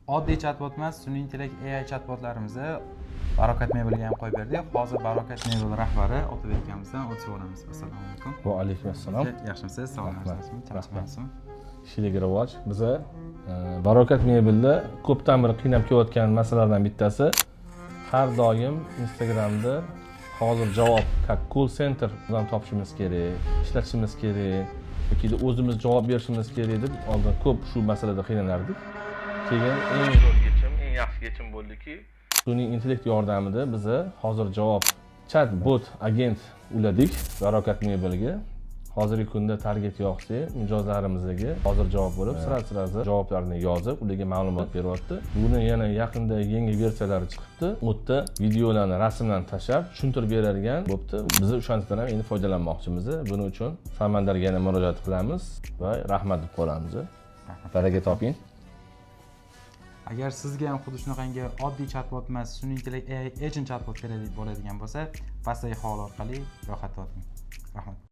oddiy chatbot emas, sun'iy intellekt AI chatbotlarimizni Barokat Mebelga ham qo'yib berdik. Hozir Barokat Mebel rahbari Otabek akamizdan o'tib olamiz. Assalomu alaykum. Va alaykum assalom. Yaxshimisiz? Sog'ligingiz charchamayapsizmi? Ishlik rivoj. Biza Barokat Mebelda ko'pdan beri qiynab kelayotgan masalalardan bittasi har doim Instagramda hozir javob call centerdan topishimiz kerak, ishlatishimiz kerak yoki o'zimiz javob berishimiz kerak deb oldin ko'p shu masalada qiynalardik. Keyin eng zo'r yechim, eng yaxshi yechim bo'ldiki, sun'iy intellekt yordamida biza hozir javob chatbot agent uladik Barokat Mebelga. Hozirgi kunda target yo'qsa, mijozlarimizga hozir javob bo'lib, sira javoblarni yozib, ularga ma'lumot beryapti. Buni yana yaqinda yangi versiyalari chiqibdi. U yerda videolarni, rasmlarni tashlab, tushuntirib beradigan bo'pti. Biz o'shandan ham endi foydalanmoqchimiz. Buning uchun Samandarga yana murojaat qilamiz va rahmat deb qolamiz. Baraka toping. Agar sizga ham xuddi shunaqangi oddiy chatbot emas, sun'iy intellekt AI agent chatbot kerak bo'ladigan bo'lsa, pastdagi havola orqali ro'yxatga o'ting. Rahmat.